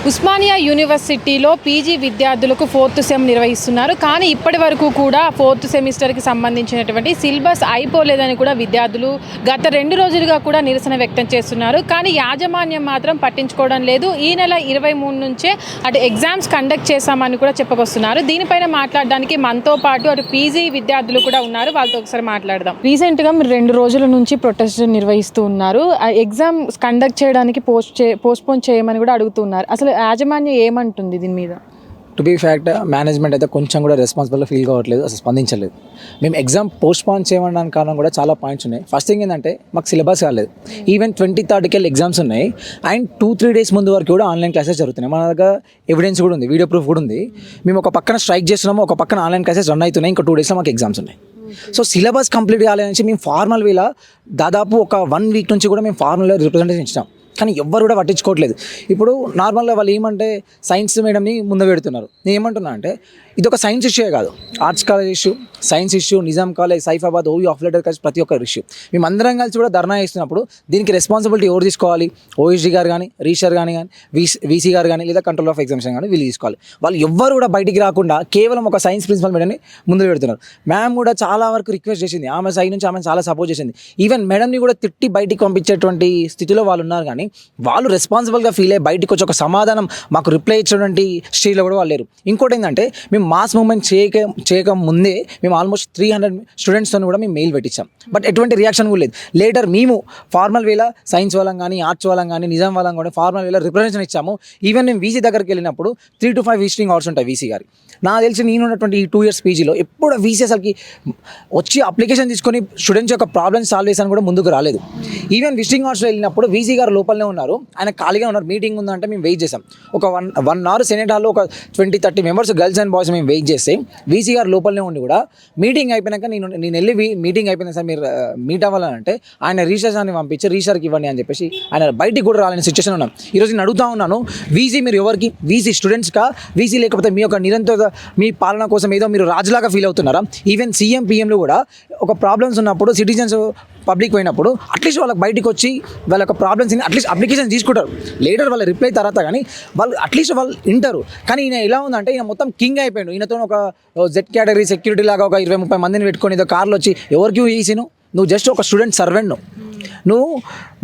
ఉస్మానియా యూనివర్సిటీలో పీజీ విద్యార్థులకు 4th sem నిర్వహిస్తున్నారు. కానీ ఇప్పటి వరకు కూడా 4th సెమిస్టర్కి సంబంధించినటువంటి సిలబస్ అయిపోలేదని కూడా విద్యార్థులు గత 2 రోజులుగా కూడా నిరసన వ్యక్తం చేస్తున్నారు. కానీ యాజమాన్యం మాత్రం పట్టించుకోవడం లేదు. ఈ నెల 23 నుంచే అటు ఎగ్జామ్స్ కండక్ట్ చేశామని కూడా చెప్పుకొస్తున్నారు. దీనిపైన మాట్లాడడానికి మనతో పాటు అటు పీజీ విద్యార్థులు కూడా ఉన్నారు. వాళ్ళతో ఒకసారి మాట్లాడదాం. రీసెంట్గా మీరు 2 రోజుల నుంచి ప్రొటెస్ట్ నిర్వహిస్తూ ఉన్నారు. ఎగ్జామ్ కండక్ట్ చేయడానికి పోస్ట్పోన్ చేయమని కూడా అడుగుతున్నారు. అసలు యాజమాన్యం ఏమంటుంది దీని మీద? టు బీ ఫ్యాక్ట్ మేనేజ్మెంట్ అయితే కొంచెం కూడా రెస్పాన్సిబుల్గా ఫీల్ కావట్లేదు, అసలు స్పందించలేదు. మేము ఎగ్జామ్ పోస్ట్పోన్ చేయడానికి కారణం కూడా చాలా పాయింట్స్ ఉన్నాయి. ఫస్ట్ థింగ్ ఏంటంటే మాకు సిలబస్ కాలేదు. ఈవెన్ 23rd ఎగ్జామ్స్ ఉన్నాయి అండ్ 2-3 డేస్ ముందు వరకు కూడా ఆన్లైన్ క్లాసెస్ జరుగుతున్నాయి. మన దగ్గర ఎవిడెన్స్ కూడా ఉంది, వీడియో ప్రూఫ్ కూడా ఉంది. మేము ఒక పక్కన స్ట్రైక్ చేస్తున్నాము, ఒక పక్కన ఆన్లైన్ క్లాసెస్ రన్ అవుతున్నాయి. ఇంకా 2 డేస్లో మాకు ఎగ్జామ్స్ ఉన్నాయి. సో సిలబస్ కంప్లీట్ కాలేదని మేము ఫార్మల్ వేలా దాదాపు ఒక 1 వీక్ నుంచి కూడా మేము ఫార్మల్ రిప్రజెంటేషన్ ఇచ్చాం. కానీ ఎవ్వరు కూడా పట్టించుకోవట్లేదు. ఇప్పుడు నార్మల్గా వాళ్ళు ఏమంటే సైన్స్ మేడంని ముందు పెడుతున్నారు. నేను ఏమంటున్నా అంటే ఇది ఒక సైన్స్ ఇష్యూ కాదు, arts college issue, science issue, Nizam college, Saifabad, OU ఆఫ్లేటర్ కాలేజ్, ప్రతి ఒక్క ఇష్యూ. మేము అందరం కలిసి కూడా ధర్నా ఇస్తున్నప్పుడు దీనికి రెస్పాన్సిబిలిటీ ఎవరు తీసుకోవాలి? ఓఎస్డీ గారు కానీ, రీషర్ కానీ వీసీ గారు కానీ, లేదా కంట్రోల్ ఆఫ్ ఎగ్జామినేషన్ కానీ వీళ్ళు తీసుకోవాలి. వాళ్ళు ఎవ్వరు కూడా బయటికి రాకుండా కేవలం ఒక సైన్స్ ప్రిన్సిపల్ మేడంని ముందు పెడుతున్నారు. మ్యామ్ కూడా చాలా వరకు రిక్వెస్ట్ చేసింది, ఆమె సైడ్ నుంచి ఆమె చాలా సపోర్ట్ చేసింది. ఈవెన్ మేడంని కూడా తిట్టి బయటికి పంపించేటువంటి స్థితిలో వాళ్ళు ఉన్నారు. కానీ వాళ్ళు రెస్పాన్సిబుల్గా ఫీల్ అయ్యి బయటకు వచ్చి ఒక సమాధానం మాకు రిప్లై ఇచ్చినటువంటి స్టేజ్లో కూడా వాళ్ళు లేరు. ఇంకోటి ఏంటంటే మేము మాస్ మూవ్మెంట్ చేయక ముందే మేము ఆల్మోస్ట్ 300 స్టూడెంట్స్తో కూడా మేము మెయిల్ పెట్టించాం. బట్ ఎటువంటి రియాక్షన్ కూడా లేదు. లేటర్ మేము ఫార్మల్ వేలా సైన్స్ వాళ్ళం కానీ, ఆర్ట్స్ వాళ్ళం కానీ, నిజాం వాళ్ళం కానీ ఫార్మల్ వేలా రిప్రజెంటేషన్ ఇచ్చాము. ఈవెన్ మేము వీసీ దగ్గరికి వెళ్ళినప్పుడు 3 to 5 విజిటింగ్ అవర్స్ ఉంటాయి వీసీ గారి. నాకు తెలిసి నేను ఉన్నటువంటి ఈ 2 years పీజీలో ఎప్పుడు వీసీ అసలుకి వచ్చి అప్లికేషన్ తీసుకొని స్టూడెంట్స్ యొక్క ప్రాబ్లమ్స్ సాల్వ్ చేసాను కూడా ముందుకు రాలేదు. ఈవెన్ విజిటింగ్ అవర్స్లో వెళ్ళినప్పుడు వీసీ గారు లోపలనే ఉన్నారు, ఆయన ఖాళీగా ఉన్నారు. మీటింగ్ ఉందంటే మేము వెయిట్ చేసాం. ఒక 1 hour సెనేట్ హాల్లో ఒక 20-30 మెంబర్స్ గర్ల్స్ అండ్ బాయ్స్ మేము వెయిట్ చేస్తే వీసీ గారు లోపలనే ఉండి కూడా మీటింగ్ అయిపోయినాక నేను వెళ్ళి మీటింగ్ అయిపోయినా సార్ మీరు మీట్ అవ్వాలంటే ఆయన రీసెర్చ్ని పంపించి రీసెర్చ్కి ఇవ్వండి అని చెప్పేసి ఆయన బయటికి కూడా రాలేని సిచ్యువేషన్ ఉన్నాం. ఈరోజు నేను అడుగుతా ఉన్నాను, వీసీ మీరు ఎవరికి? వీసీ స్టూడెంట్స్కా? వీసీ లేకపోతే మీ యొక్క నిరంతర మీ పాలన కోసం ఏదో మీరు రాజులాగా ఫీల్ అవుతున్నారా? ఈవెన్ సీఎం పిఎంలు కూడా ఒక ప్రాబ్లమ్స్ ఉన్నప్పుడు సిటిజన్స్ పబ్లిక్ పోయినప్పుడు అట్లీస్ట్ వాళ్ళకి బయటకు వచ్చి వాళ్ళ యొక్క ప్రాబ్లమ్స్ని అట్లీస్ట్ అప్లికేషన్ తీసుకుంటారు. లేటర్ వాళ్ళ రిప్లై తర్వాత కానీ వాళ్ళు అట్లీస్ట్ వాళ్ళు వింటారు. కానీ ఈయన ఎలా ఉందంటే ఈయన మొత్తం కింగ్ అయిపోయాడు. ఈయనతో ఒక జెడ్ కేటగిరీ సెక్యూరిటీ లాగా ఒక 20-30 మందిని పెట్టుకొని ఏదో కార్లో వచ్చి ఎవరికి ఈసీను నువ్వు జస్ట్ ఒక స్టూడెంట్ సర్వెంట్. నువ్వు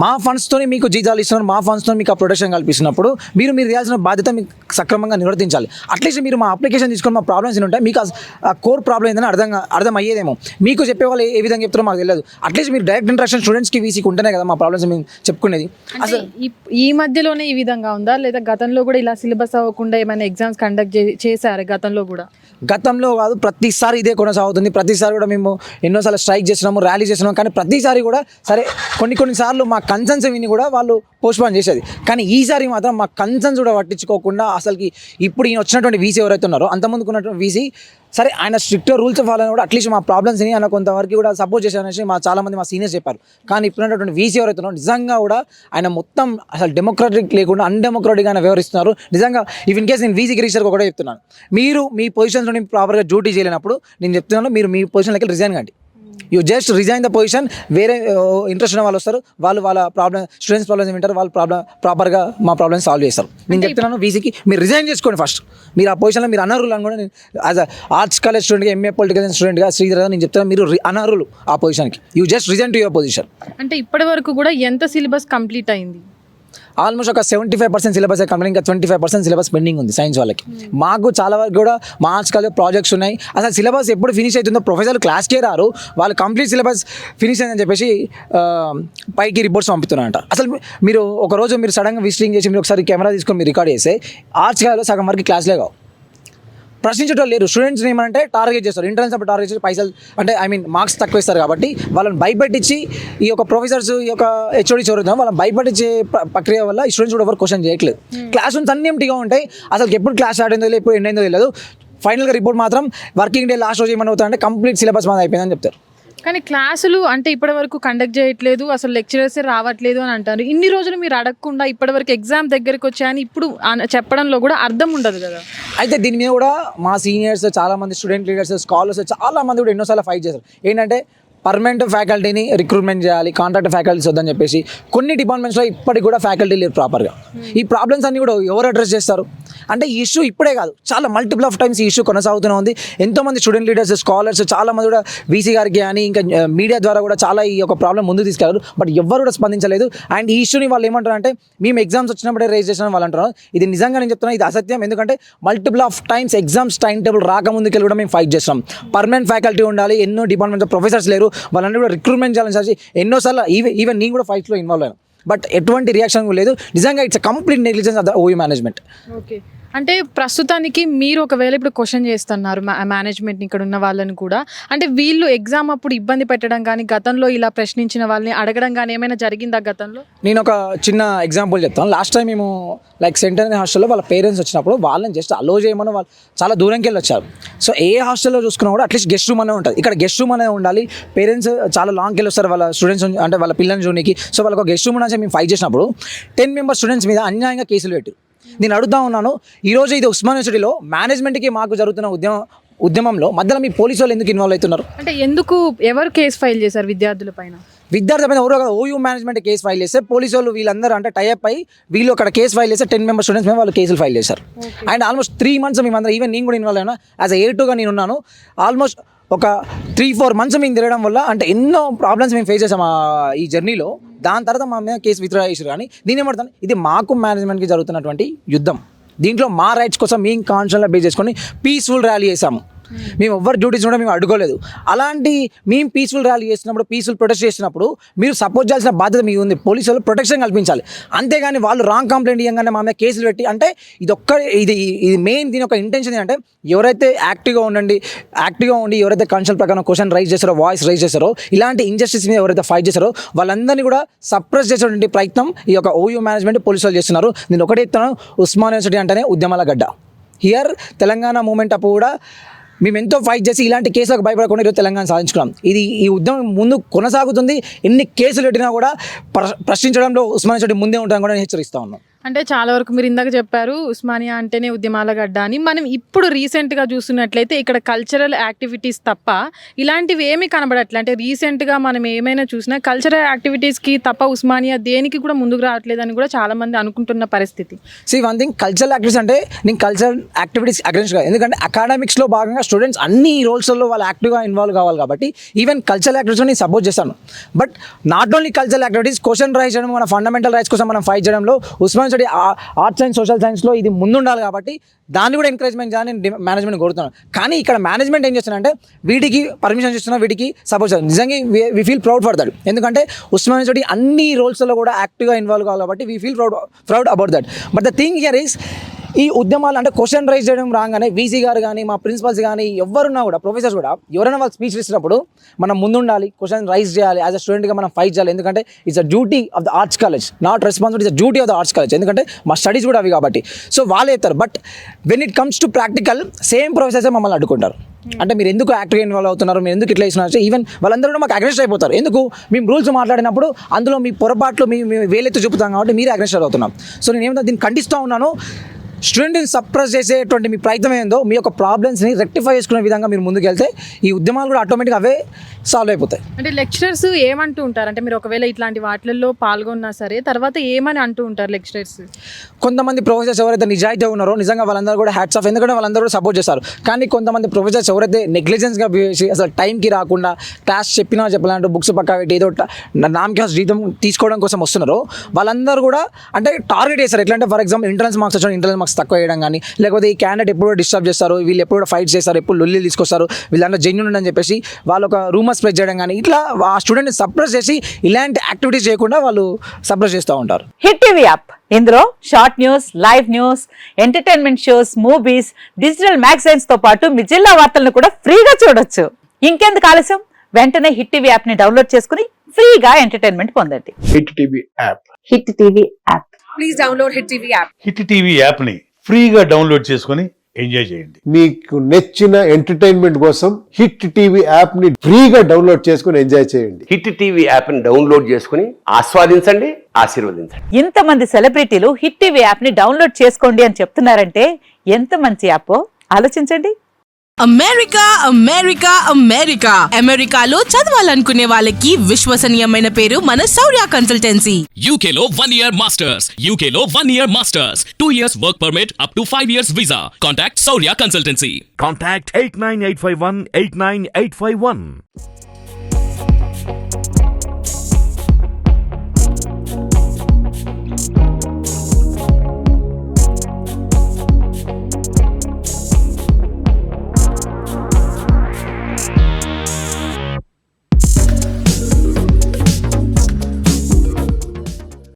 మా ఫండ్స్తో మీకు జీతాలు ఇస్తున్నారు, మా ఫండ్స్తో మీకు ఆ ప్రొటెక్షన్ కల్పిస్తున్నప్పుడు మీరు చేయాల్సిన బాధ్యత మీకు సక్రమంగా నిర్వర్తించాలి. అట్లీస్ట్ మీరు మా అప్లికేషన్ తీసుకొని మా ప్రాబ్లమ్స్ ఉంటాయి, మీకు ఆ కోర్ ప్రాబ్లం ఏంటని అర్థం అయ్యేదేమో. మీకు చెప్పేవాళ్ళు ఏ విధంగా చెప్తారో మాకు తెలియదు. అట్లీస్ట్ మీరు డైరెక్ట్ ఇంట్రాక్షన్ స్టూడెంట్స్కి వీసీకి ఉంటేనే కదా మా ప్రాబ్లమ్స్ మేము చెప్పుకునేది. అసలు ఈ మధ్యలోనే ఈ విధంగా ఉందా, లేదా గతంలో కూడా ఇలా సిలబస్ అవ్వకుండా ఏమైనా ఎగ్జామ్స్ కండక్ట్ చేశారు? గతంలో కాదు, ప్రతిసారి ఇదే కొనసాగుతుంది. ప్రతిసారి కూడా మేము ఎన్నోసార్లు స్ట్రైక్ చేస్తున్నాము, ర్యాలీ చేస్తున్నాము. కానీ ప్రతిసారి కూడా సరే కొన్నిసార్లు మా కన్సర్న్స్ విని కూడా వాళ్ళు పోస్ట్పోన్ చేసేది. కానీ ఈసారి మాత్రం మా కన్సర్న్స్ కూడా పట్టించుకోకుండా అసలుకి ఇప్పుడు ఈయన వచ్చినటువంటి వీసీ ఎవరైతే ఉన్నారో అంతమందికి ఉన్నటువంటి వీసీ సరే ఆయన స్ట్రిక్ట్ రూల్స్ ఫాలో కూడా అట్లీస్ట్ మా ప్రాబ్లమ్స్ని ఆయన కొంతవరకు కూడా సపోర్ట్ చేశారనేసి చాలామంది మా సీనియర్స్ చెప్పారు. కానీ ఇప్పుడున్నటువంటి వీసీ ఎవరైతే ఉన్నారో నిజంగా కూడా ఆయన మొత్తం అసలు డెమోక్రాటిక్ లేకుండా అన్డెమోక్రాటిక్గా ఆయన వ్యవహరిస్తున్నారు. నిజంగా ఇన్ కేస్ నేను వీసీకి రీసర్కి ఒకటే చెప్తున్నాను, మీరు మీ పొజిషన్లో ప్రాపర్గా డ్యూటీ చేయలేనప్పుడు నేను చెప్తున్నాను మీరు మీ పొజిషన్లోకి రిజైన్ కండి. You just resign the position. వేరే ఇంట్రెస్ట్ ఉన్న వాళ్ళు వస్తారు, వాళ్ళు వాళ్ళ ప్రాబ్లమ్ స్టూడెంట్స్ ప్రాబ్లమ్స్ వింటారు, వాళ్ళు ప్రాపర్గా మా ప్రాబ్లమ్స్ సాల్వ్ చేస్తారు. నేను చెప్తున్నాను వీసీకి మీరు రిజైన్ చేసుకోండి ఫస్ట్. మీరు ఆ పొజిషన్లో మీరు అనర్హులు అని కూడా నేను యాజ్ అ ఆర్ట్స్ కాలేజ్ స్టూడెంట్గా, ఎంఏ పొలిటికల్ సైన్స్ స్టూడెంట్గా శ్రీధర్ నేను చెప్తాను, మీరు అనర్హులు ఆ పొజిషన్కి. You just resign to your position. అంటే ఇప్పటి వరకు కూడా ఎంత సిలబస్ కంప్లీట్ అయింది? ఆల్మోస్ట్ ఒక 75% సిలబస్ కంప్లీట్, ఇంకా 25% సిలబస్ పెండింగ్ ఉంది సైన్స్ వాళ్ళకి. మాకు చాలా వరకు కూడా మా ఆర్ట్స్ కాలేజ్ ప్రాజెక్ట్స్ ఉన్నాయి. అసలు సిలబస్ ఎప్పుడు ఫినిష్ అవుతుందో ప్రొఫెసర్ క్లాస్కే రారు, వాళ్ళు కంప్లీట్ సిలబస్ ఫినిష్ అయిందని చెప్పేసి పైకి రిపోర్ట్స్ పంపుతున్నారంట. అసలు మీరు ఒకరోజు మీరు సడన్గా విజిటింగ్ చేసి మీరు ఒకసారి కెమెరా తీసుకొని మీరు రికార్డ్ చేస్తే ఆర్ట్స్ కాలేజ్లో సగం వరకు క్లాస్లే కావు. ప్రశ్నించడం లేరు. స్టూడెంట్స్ని ఏమంటే టార్గెట్ చేస్తారు, ఇంటర్నెట్స్ అప్పుడు టార్గెట్ చేసి పైసలు అంటే మార్క్స్ తక్కువ ఇస్తారు కాబట్టి వాళ్ళని భయపెట్టించి ఈ యొక్క ప్రొఫెసర్స్ ఈ యొక్క హెచ్ఓడి చదువుతాం వాళ్ళని భయపెట్టించే ప్రక్రియ వల్ల ఈ స్టూడెంట్స్ కూడా ఎవరు క్వశ్చన్ చేయట్లేదు. క్లాస్ రూమ్స్ అన్ని ఎంటీగా ఉంటాయి, అసలు ఎప్పుడు క్లాస్ స్టార్ట్ అయిందో ఎప్పుడు ఎండ్ అయిందో తెలియదు. ఫైనల్గా రిపోర్ట్ మాత్రం వర్కింగ్ డే లాస్ట్ రోజు ఏమన్నా అవుతుందంటే కంప్లీట్ సిలబస్ మాది అయిపోయిందని చెప్తారు. కానీ క్లాసులు అంటే ఇప్పటివరకు కండక్ట్ చేయట్లేదు, అసలు లెక్చరర్స్ రావట్లేదు అని అంటారు. ఇన్ని రోజులు మీరు అడగకుండా ఇప్పటివరకు ఎగ్జామ్ దగ్గరికి వచ్చాయని ఇప్పుడు చెప్పడంలో కూడా అర్థం ఉండదు కదా. అయితే దీని మీద కూడా మా సీనియర్స్ చాలామంది, స్టూడెంట్ లీడర్స్, స్కాలర్స్ చాలామంది కూడా ఎన్నోసార్లు ఫైట్ చేశారు. ఏంటంటే పర్మనెంట్ ఫ్యాకల్టీని రిక్రూట్మెంట్ చేయాలి, కాంట్రాక్ట్ ఫ్యాకల్టీస్ వద్దని చెప్పేసి కొన్ని డిపార్ట్మెంట్స్లో ఇప్పటికి కూడా ఫ్యాకల్టీ లేరు ప్రాపర్గా. ఈ ప్రాబ్లమ్స్ అన్ని కూడా ఎవరు అడ్రస్ చేస్తారు అంటే ఈ ఇష్యూ ఇప్పుడే కాదు, చాలా మల్టిపుల్ ఆఫ్ టైమ్స్ ఈ ఇష్యూ కొనసాగుతూనే ఉంది. ఎంతోమంది స్టూడెంట్ లీడర్స్, స్కాలర్స్ చాలా మంది కూడా వీసీ గారికి కానీ ఇంకా మీడియా ద్వారా కూడా చాలా ఈ యొక్క ప్రాబ్లం ముందుకు తీసుకెళ్లారు. బట్ ఎవరు కూడా స్పందించలేదు. అండ్ ఈ ఇష్యూని వాళ్ళు ఏమంటారు అంటే మేము ఎగ్జామ్స్ వచ్చినప్పుడే రేజ్ చేసిన వాళ్ళు అంటారు. ఇది నిజంగా నేను చెప్తున్నా, ఇది అసత్యం. ఎందుకంటే multiple of times exams time table రాకముందుకెళ్ళి కూడా మేము ఫైట్ చేస్తాం. పర్మనెంట్ ఫ్యాకల్టీ ఉండాలి, ఎన్నో డిపార్ట్మెంట్స్ ప్రొఫెసర్స్ లేరు, వాళ్ళని కూడా రిక్రూట్మెంట్ చేయాలని చెప్పి ఎన్నోసార్లు ఈవెన్ నేను కూడా ఫైట్స్లో ఇన్వాల్వ్ అయ్యాను. బట్ ఎటువంటి రియాక్షన్ లేదు. నిజంగా it's complete negligence of the OU management. Okay, అంటే ప్రస్తుతానికి మీరు ఒకవేళ ఇప్పుడు క్వశ్చన్ చేస్తున్నారు మేనేజ్మెంట్ని, ఇక్కడ ఉన్న వాళ్ళని కూడా, అంటే వీళ్ళు ఎగ్జామ్ అప్పుడు ఇబ్బంది పెట్టడం కానీ, గతంలో ఇలా ప్రశ్నించిన వాళ్ళని అడగడం కానీ ఏమైనా జరిగిందా గతంలో? నేను ఒక చిన్న ఎగ్జాంపుల్ చెప్తాను. లాస్ట్ టైం మేము లైక్ సెంటర్ అనే హాస్టల్లో వాళ్ళ పేరెంట్స్ వచ్చినప్పుడు వాళ్ళని జస్ట్ అలో చేయమని వాళ్ళు చాలా దూరంకి వెళ్ళి వచ్చారు. సో ఏ హాస్టల్లో చూసుకున్నా కూడా అట్లీస్ట్ గెస్ట్ రూమ్ అనే ఉంటుంది. ఇక్కడ గెస్ట్ రూమ్ అనేది ఉండాలి. పేరెంట్స్ చాలా లాంగ్కి వెళ్ళి వస్తారు వాళ్ళ స్టూడెంట్స్ అంటే వాళ్ళ పిల్లల్ని చూడడానికి. సో వాళ్ళకి గెస్ట్ రూమ్ నుంచి మేము ఫైట్ చేసినప్పుడు 10 మెంబర్ స్టూడెంట్స్ మీద అన్యాయంగా కేసులు పెట్టి నేను అడుగుతా ఉన్నాను. ఈరోజు ఇది ఉస్మానియా యూనివర్సిటీలో మేనేజ్మెంట్కి మాకు జరుగుతున్న ఉద్యమంలో మధ్యలో మీ పోలీసు వాళ్ళు ఎందుకు ఇన్వాల్వ్ అవుతున్నారు? అంటే ఎందుకు, ఎవరు కేసు ఫైల్ చేశారు విద్యార్థుల పైన? విద్యార్థుల పైన ఎవరో ఓయూ మేనేజ్మెంట్ కేసు ఫైల్ చేస్తే పోలీసు వాళ్ళు వీళ్ళందరూ అంటే టైఅప్ అయ్యి వీళ్ళు అక్కడ కేసు ఫైల్ చేస్తే 10 మెంబర్ స్టూడెంట్స్ మీద వాళ్ళు కేసులు ఫైల్ చేశారు. అండ్ ఆల్మోస్ట్ 3 months మేమందరం, ఈవెన్ నేను కూడా ఇన్వాల్వ్ అయినా యాజ్ A2గా నేను ఉన్నాను. ఆల్మోస్ట్ ఒక 3-4 months మేము తిరగడం వల్ల అంటే ఎన్నో ప్రాబ్లమ్స్ మేము ఫేస్ చేసాం ఈ జర్నీలో. దాని తర్వాత మా మీద కేసు విత్డ్రా చేసారు. కానీ దీని ఏమంటాను, ఇది మాకు మేనేజ్మెంట్కి జరుగుతున్నటువంటి యుద్ధం. దీంట్లో మా రైట్స్ కోసం మేము కాన్స్టిట్యూషన్లో బేస్ చేసుకొని పీస్ఫుల్ ర్యాలీ చేసాము. మేము ఎవరి డ్యూటీస్ కూడా మేము అడ్డుకోలేదు. అలాంటి మేము పీస్ఫుల్ ర్యాలీ చేసినప్పుడు, పీస్ఫుల్ ప్రొటెస్ట్ చేసినప్పుడు మీరు సపోర్ట్ చేయాల్సిన బాధ్యత మీకు ఉంది. పోలీసు వాళ్ళు ప్రొటెక్షన్ కల్పించాలి. అంతేగాని వాళ్ళు రాంగ్ కంప్లైంట్ ఇవ్వగానే మా మీద కేసులు పెట్టి అంటే ఇది మెయిన్ దీని యొక్క ఇంటెన్షన్ ఏంటంటే ఎవరైతే యాక్టివ్గా ఉండి ఎవరైతే కాన్స్టిట్యూషన్ ప్రకారం క్వశ్చన్ రైజ్ చేస్తారో, వాయిస్ రైజ్ చేస్తారో, ఇలాంటి ఇంజస్టిస్ మీద ఎవరైతే ఫైట్ చేస్తారో వాళ్ళందరినీ కూడా సప్రెస్ చేసేటువంటి ప్రయత్నం ఈ యొక్క ఓయూ మేనేజ్మెంట్ పోలీసు వాళ్ళు చేస్తున్నారు. నేను ఒకటే చెప్తాను, ఉస్మానియా యూనివర్సిటీ అంటేనే ఉద్యమాల గడ్డ. హియర్ తెలంగాణ మూమెంట్ అప్పుడు కూడా మేము ఎంతో ఫైట్ చేసి ఇలాంటి కేసులకు భయపడకుండా ఈరోజు తెలంగాణ సాధించుకున్నాం. ఈ ఉద్యమం ముందు కొనసాగుతుంది. ఎన్ని కేసులు పెట్టినా కూడా ప్రశ్నించడంలో ఉస్మానియా యూనివర్సిటీ ముందే ఉంటామని కూడా నేను హెచ్చరిస్తా ఉన్నాం. అంటే చాలా వరకు మీరు ఇందాక చెప్పారు ఉస్మానియా అంటేనే ఉద్యమాల గడ్డ అని. మనం ఇప్పుడు రీసెంట్గా చూస్తున్నట్లయితే ఇక్కడ కల్చరల్ యాక్టివిటీస్ తప్ప ఇలాంటివి ఏమీ కనబడట్లే. అంటే రీసెంట్గా మనం ఏమైనా చూసినా కల్చరల్ యాక్టివిటీస్కి తప్ప ఉస్మానియా దేనికి కూడా ముందుకు రావట్లేదని కూడా చాలామంది అనుకుంటున్న పరిస్థితి. వన్ థింగ్, కల్చరల్ యాక్టివిటీస్ అంటే నేను కల్చరల్ యాక్టివిటీస్ అగ్రెన్స్ కాదు. ఎందుకంటే అకాడమిక్స్లో భాగంగా స్టూడెంట్స్ అన్ని రోల్స్లో వాళ్ళు యాక్టివ్గా ఇన్వాల్వ్ కావాలి కాబట్టి ఈవెన్ కల్చరల్ యాక్టివిటీస్ నేను సపోర్ట్ చేస్తాను. But not only cultural activities, question raise చేయడం, మన ఫండమెంటల్ రైట్స్ కోసం మనం ఫైట్ చేయడంలో ఉస్మానియా ఆర్ట్స్ అండ్ సోషల్ సైన్స్లో ఇది ముందుండాలి. కాబట్టి దాన్ని కూడా ఎంకరేజ్మెంట్ చేయాలని నేను మేనేజ్మెంట్ కోరుతున్నాను. కానీ ఇక్కడ మేనేజ్మెంట్ ఏం చేస్తున్నారంటే వీటికి పర్మిషన్ చేస్తున్నా, వీటికి సపోర్ట్ చేస్తారు. నిజంగా we feel proud for that. ఎందుకంటే ఉస్మానియా యూనివర్సిటీ అన్ని రోల్స్లో కూడా యాక్టివ్గా ఇన్వాల్వ్ కావాలి కాబట్టి we feel proud about that. But the thing here is ఈ ఉద్యమాలు అంటే క్వశ్చన్ రైజ్ చేయడం రాగానే వీసీ గారు కానీ మా ప్రిన్సిపల్స్ కానీ ఎవరున్నా కూడా ప్రొఫెసర్స్ కూడా ఎవరైనా వాళ్ళు స్పీచ్ ఇచ్చినప్పుడు మనం ముందుండాలి, క్వశ్చన్ రైజ్ చేయాలి. యాజ్ అ స్టూడెంట్గా మనం ఫైట్ చేయాలి. ఎందుకంటే it's a duty of the arts college, not responsibility, it's duty of the arts college. ఎందుకంటే మా స్టడీస్ కూడా అవి కాబట్టి. సో వాళ్ళే చెప్తారు. But when it comes to practical same ప్రొఫెసర్సే మమ్మల్ని అడ్డుకుంటారు. అంటే మీరు ఎందుకు యాక్టివ్గా ఇన్వాల్వ్ అవుతున్నారు, మీరు ఎందుకు ఇట్లా ఇస్తున్నారు, ఈవెన్ వాళ్ళందరూ కూడా మాకు అగ్రెస్ట్ అయిపోతారు. ఎందుకు, మేము రూల్స్ మాట్లాడినప్పుడు అందులో మీ పొరపాట్లు మేము వేలెత్తు చూపుతాం కాబట్టి మీరు అగ్రెస్ట్ అవుతున్నాం. సో నేను ఏమంటే దీన్ని ఖండిస్తూ ఉన్నాను. స్టూడెంట్ని సప్రెస్ చేసేటువంటి మీ ప్రయత్నం ఏందో, మీ యొక్క ప్రాబ్లమ్స్ని రెక్టిఫై చేసుకునే విధంగా మీరు ముందుకు వెళ్తే ఈ ఉద్యమాలు కూడా ఆటోమేటిక్గా అవే సాల్వ్ అయిపోతాయి. అంటే లెక్చరర్స్ ఏమంటూ ఉంటారు అంటే మీరు ఒకవేళ ఇట్లాంటి వాటిల్లో పాల్గొన్నా సరే తర్వాత ఏమని అంటూ ఉంటారు లెక్చరర్స్? కొంతమంది ప్రొఫెసర్స్ ఎవరైతే నిజాయితీ ఉన్నారో నిజంగా వాళ్ళందరూ కూడా హ్యాట్స్ ఆఫ్. ఎందుకంటే వాళ్ళందరూ కూడా సపోర్ట్ చేస్తారు. కానీ కొంతమంది ప్రొఫెసర్స్ ఎవరైతే నెగ్లిజెన్స్గా చేసి అసలు టైంకి రాకుండా క్లాస్ చెప్పాలంటే బుక్స్ పక్కా పెట్టి ఏదో నామకి జీతం తీసుకోవడం కోసం వస్తున్నారో వాళ్ళందరూ కూడా అంటే టార్గెట్ చేస్తారు. ఎట్లా అంటే ఫర్ ఎగ్జాంపుల్ ఇంటర్నల్స్ మార్క్స్ వచ్చాడు, ఇంటర్నల్ మార్క్స్ తక్కువ వేయడం కానీ, లేకపోతే ఈ క్యాండిడేట్ ఎప్పుడో డిస్టర్బ్ చేస్తారు, వీళ్ళు ఎప్పుడో ఫైట్ చేస్తారు, ఎప్పుడు లొల్లి తీసుకొస్తారు, వీళ్ళందరూ జెన్యూన్ అని చెప్పేసి వాళ్ళు ఒక రూమర్ స్ప్రెడ్ చేయడం కానీ, ఇట్లా ఆ స్టూడెంట్ని సప్రెస్ చేసి ఇలాంటి యాక్టివిటీస్ చేయకుండా వాళ్ళు సప్రెస్ చేస్తూ ఉంటారు. హిట్ టీవీ యాప్, ఇందులో short news, live news, entertainment shows, movies, digital magazines తో పాటు మీ జిల్లా వార్తలను కూడా ఫ్రీగా చూడొచ్చు. ఇంకెందుకు ఆలస్యం, వెంటనే హిట్ టీవీ యాప్ ని డౌన్లోడ్ చేసుకుని ఫ్రీగా ఎంటర్టైన్మెంట్ పొందండి. Hit TV app. Hit TV app. Please download hit TV app. Hit TV యాప్ని ఫ్రీగా డౌన్లోడ్ చేసుకొని ఎంజాయ్ చేయండి. మీకు నచ్చిన ఎంటర్టైన్మెంట్ కోసం హిట్ టీవీ యాప్ ని ఫ్రీగా డౌన్లోడ్ చేసుకుని ఎంజాయ్ చేయండి. హిట్ టీవీ యాప్ ని డౌన్లోడ్ చేసుకుని ఆస్వాదించండి, ఆశీర్వదించండి. ఇంతమంది సెలబ్రిటీలు హిట్ టీవీ యాప్ ని డౌన్లోడ్ చేసుకోండి అని చెప్తున్నారంటే ఎంత మంచి యాప్ ఆలోచించండి. అమెరికా అమెరికా అమెరికా అమెరికాలో చదవాలనుకునే వాళ్ళకి విశ్వసనీయమైన పేరు మన శౌర్య consultancy. UK Law 1 Year Masters. UK Law 1 Year Masters. 2 years work permit up to 5 years visa. Contact Saurya Consultancy. Contact 89851 89851.